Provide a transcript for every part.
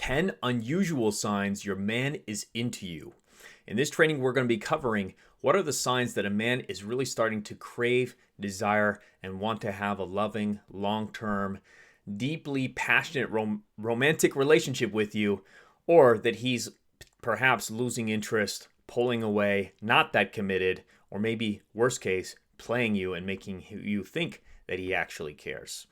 10 unusual signs your man is into you. In this training, we're going to be covering what are the signs that a man is really starting to crave, desire, and want to have a loving, long-term, deeply passionate, romantic relationship with you, or that he's perhaps losing interest, pulling away, not that committed, or maybe, worst case, playing you and making you think that he actually cares.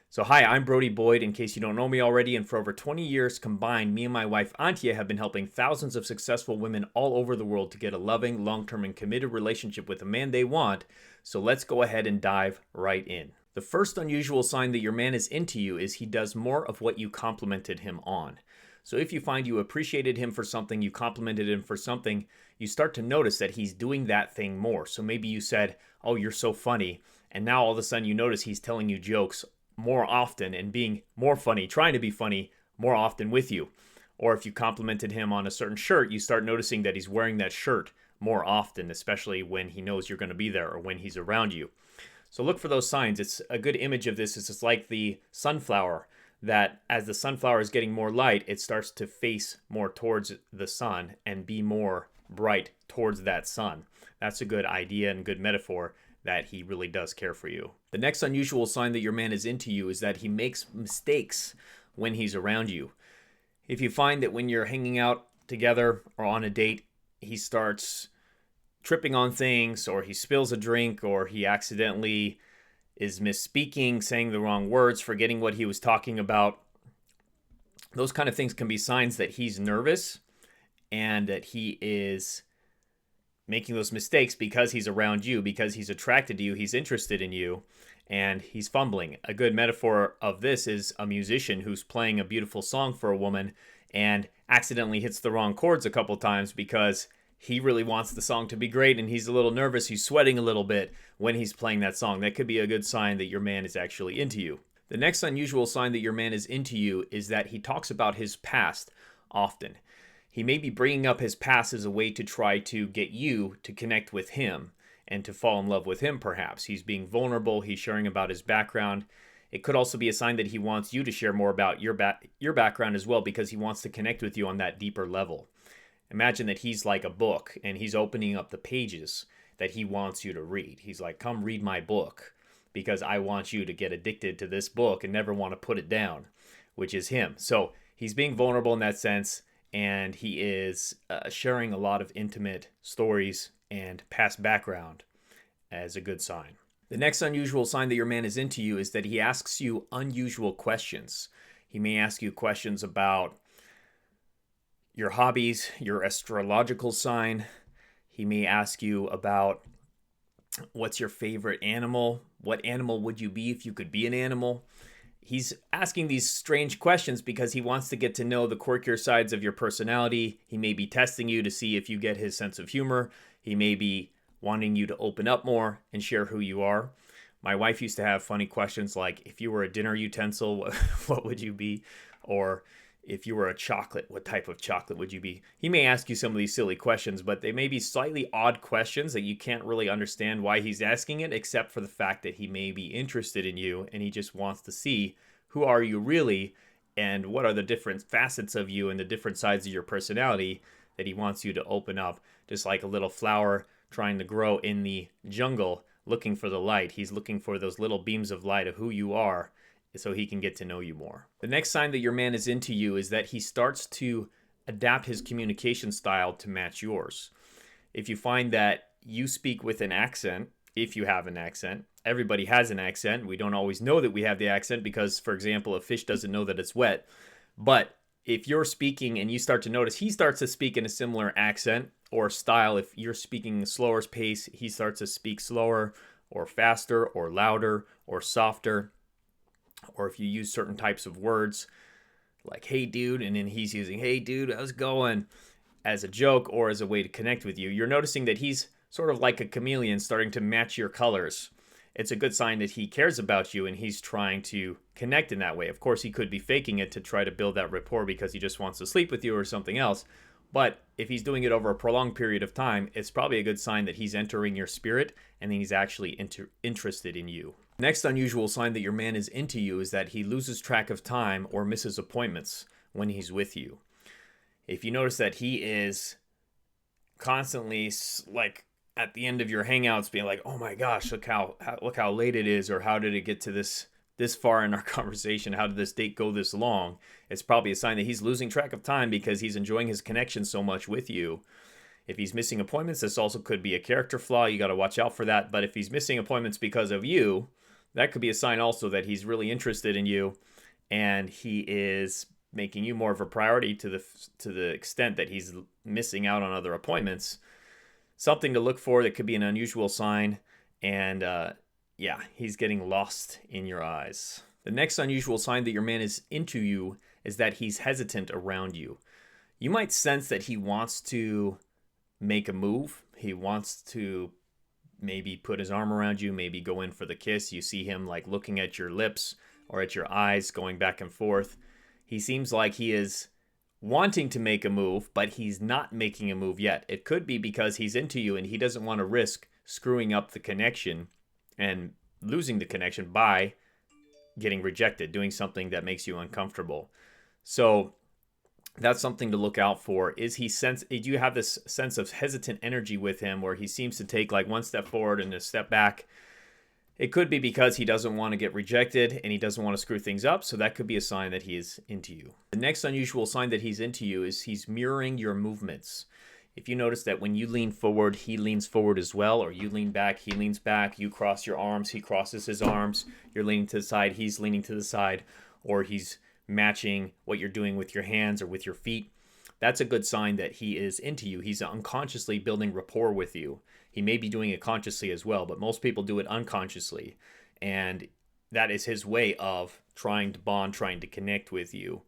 So hi, I'm Brody Boyd, in case you don't know me already, and for over 20 years combined, me and my wife Antia have been helping thousands of successful women all over the world to get a loving, long-term, and committed relationship with the man they want. So let's go ahead and dive right in. The first unusual sign that your man is into you is he does more of what you complimented him on. So if you find you appreciated him for something, you complimented him for something, you start to notice that he's doing that thing more. So maybe you said, "Oh, you're so funny," and now all of a sudden you notice he's telling you jokes more often and being more funny, trying to be funny more often with you. Or if you complimented him on a certain shirt, you start noticing that he's wearing that shirt more often, especially when he knows you're going to be there or when he's around you. So look for those signs. It's a good image of this. It's just like the sunflower, that as the sunflower is getting more light, it starts to face more towards the sun and be more bright towards that sun. That's a good idea and good metaphor that he really does care for you. The next unusual sign that your man is into you is that he makes mistakes when he's around you. If you find that when you're hanging out together or on a date, he starts tripping on things, or he spills a drink, or he accidentally is misspeaking, saying the wrong words, forgetting what he was talking about, those kind of things can be signs that he's nervous and that he is making those mistakes because he's around you, because he's attracted to you, he's interested in you, and he's fumbling. A good metaphor of this is a musician who's playing a beautiful song for a woman and accidentally hits the wrong chords a couple times because he really wants the song to be great and he's a little nervous, he's sweating a little bit when he's playing that song. That could be a good sign that your man is actually into you. The next unusual sign that your man is into you is that he talks about his past often. He may be bringing up his past as a way to try to get you to connect with him and to fall in love with him, perhaps. He's being vulnerable. He's sharing about his background. It could also be a sign that he wants you to share more about your background as well, because he wants to connect with you on that deeper level. Imagine that he's like a book and he's opening up the pages that he wants you to read. He's like, "Come read my book because I want you to get addicted to this book and never want to put it down," which is him. So he's being vulnerable in that sense. And he is sharing a lot of intimate stories and past background as a good sign. The next unusual sign that your man is into you is that he asks you unusual questions. He may ask you questions about your hobbies, your astrological sign. He may ask you about what's your favorite animal? What animal would you be if you could be an animal? He's asking these strange questions because he wants to get to know the quirkier sides of your personality. He may be testing you to see if you get his sense of humor. He may be wanting you to open up more and share who you are. My wife used to have funny questions like, if you were a dinner utensil, what would you be? Or if you were a chocolate, what type of chocolate would you be? He may ask you some of these silly questions, but they may be slightly odd questions that you can't really understand why he's asking it, except for the fact that he may be interested in you and he just wants to see who are you really and what are the different facets of you and the different sides of your personality that he wants you to open up. Just like a little flower trying to grow in the jungle, looking for the light. He's looking for those little beams of light of who you are, so he can get to know you more. The next sign that your man is into you is that he starts to adapt his communication style to match yours. If you find that you speak with an accent, if you have an accent, everybody has an accent. We don't always know that we have the accent because, for example, a fish doesn't know that it's wet. But if you're speaking and you start to notice he starts to speak in a similar accent or style, if you're speaking a slower pace, he starts to speak slower or faster or louder or softer. Or if you use certain types of words like, "Hey dude," and then he's using, "Hey dude, how's it going?" as a joke or as a way to connect with you, you're noticing that he's sort of like a chameleon starting to match your colors. It's a good sign that he cares about you and he's trying to connect in that way. Of course, he could be faking it to try to build that rapport because he just wants to sleep with you or something else. But if he's doing it over a prolonged period of time, it's probably a good sign that he's entering your spirit and he's actually interested in you. Next unusual sign that your man is into you is that he loses track of time or misses appointments when he's with you. If you notice that he is constantly like at the end of your hangouts being like, oh my gosh, look how late it is, or how did it get to this far in our conversation, how did this date go this long, it's probably a sign that he's losing track of time because he's enjoying his connection so much with you. If he's missing appointments, this also could be a character flaw. You got to watch out for that. But if he's missing appointments because of you, that could be a sign also that he's really interested in you, and he is making you more of a priority to the extent that he's missing out on other appointments. Something to look for that could be an unusual sign, and yeah, he's getting lost in your eyes. The next unusual sign that your man is into you is that he's hesitant around you. You might sense that he wants to make a move. He wants to maybe put his arm around you, maybe go in for the kiss. You see him like looking at your lips or at your eyes, going back and forth. He seems like he is wanting to make a move, but he's not making a move yet. It could be because he's into you and he doesn't want to risk screwing up the connection and losing the connection by getting rejected, doing something that makes you uncomfortable. So that's something to look out for. Do you have this sense of hesitant energy with him where he seems to take like one step forward and a step back? It could be because he doesn't want to get rejected and he doesn't want to screw things up. So that could be a sign that he is into you. The next unusual sign that he's into you is he's mirroring your movements. If you notice that when you lean forward, he leans forward as well, or you lean back, he leans back, you cross your arms, he crosses his arms, you're leaning to the side, he's leaning to the side, or he's matching what you're doing with your hands or with your feet, that's a good sign that he is into you. He's unconsciously building rapport with you. He may be doing it consciously as well, but most people do it unconsciously. And that is his way of trying to bond, trying to connect with you.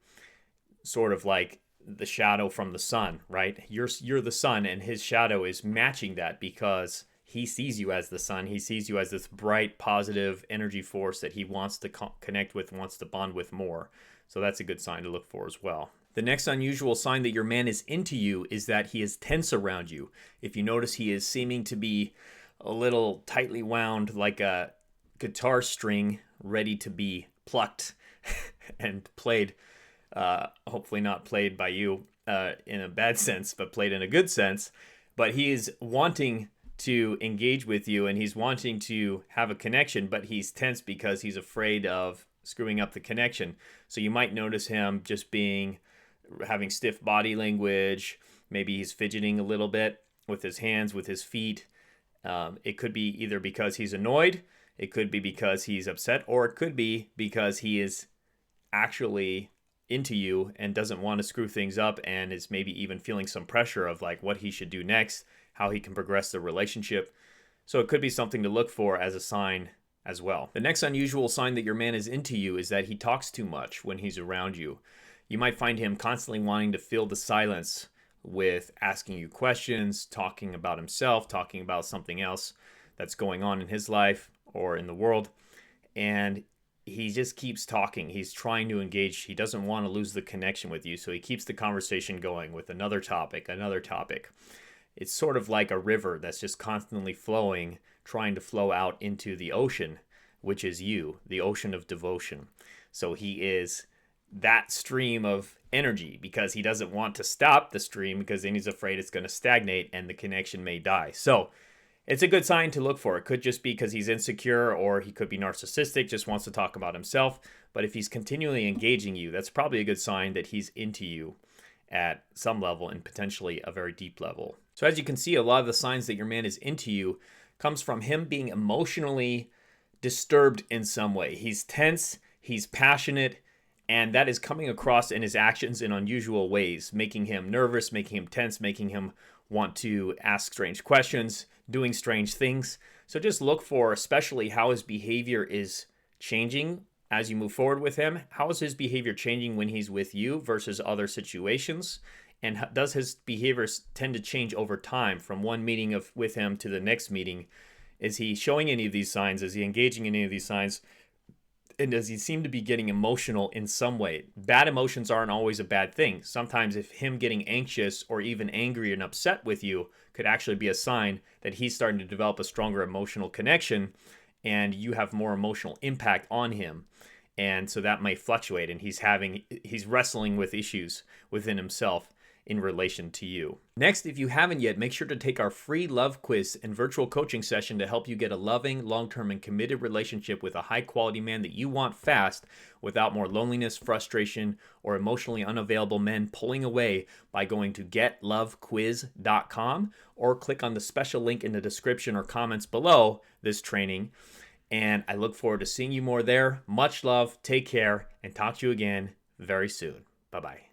Sort of like the shadow from the sun, right? You're the sun, and his shadow is matching that because he sees you as the sun. He sees you as this bright, positive energy force that he wants to connect with, wants to bond with more. So that's a good sign to look for as well. The next unusual sign that your man is into you is that he is tense around you. If you notice, he is seeming to be a little tightly wound, like a guitar string ready to be plucked and played. Hopefully not played by you in a bad sense, but played in a good sense. But he is wanting to engage with you and he's wanting to have a connection, but he's tense because he's afraid of screwing up the connection. So you might notice him just having stiff body language. Maybe he's fidgeting a little bit with his hands, with his feet. It could be either because he's annoyed, it could be because he's upset, or it could be because he is actually into you and doesn't want to screw things up and is maybe even feeling some pressure of like what he should do next, how he can progress the relationship. So it could be something to look for as a sign as well. The next unusual sign that your man is into you is that he talks too much when he's around you. You might find him constantly wanting to fill the silence with asking you questions, talking about himself, talking about something else that's going on in his life or in the world. And he just keeps talking. He's trying to engage. He doesn't want to lose the connection with you. So he keeps the conversation going with another topic, another topic. It's sort of like a river that's just constantly flowing, trying to flow out into the ocean, which is you, the ocean of devotion. So he is that stream of energy because he doesn't want to stop the stream because then he's afraid it's going to stagnate and the connection may die. So it's a good sign to look for. It could just be because he's insecure, or he could be narcissistic, just wants to talk about himself. But if he's continually engaging you, that's probably a good sign that he's into you at some level and potentially a very deep level. So as you can see, a lot of the signs that your man is into you comes from him being emotionally disturbed in some way. He's tense, he's passionate, and that is coming across in his actions in unusual ways, making him nervous, making him tense, making him want to ask strange questions, doing strange things. So just look for especially how his behavior is changing as you move forward with him. How is his behavior changing when he's with you versus other situations? And does his behaviors tend to change over time from one meeting with him to the next meeting? Is he showing any of these signs? Is he engaging in any of these signs? And does he seem to be getting emotional in some way? Bad emotions aren't always a bad thing. Sometimes if him getting anxious or even angry and upset with you could actually be a sign that he's starting to develop a stronger emotional connection and you have more emotional impact on him. And so that might fluctuate, and he's wrestling with issues within himself in relation to you. Next, if you haven't yet, make sure to take our free love quiz and virtual coaching session to help you get a loving, long-term, and committed relationship with a high-quality man that you want fast without more loneliness, frustration, or emotionally unavailable men pulling away by going to getlovequiz.com or click on the special link in the description or comments below this training. And I look forward to seeing you more there. Much love, take care, and talk to you again very soon. Bye-bye.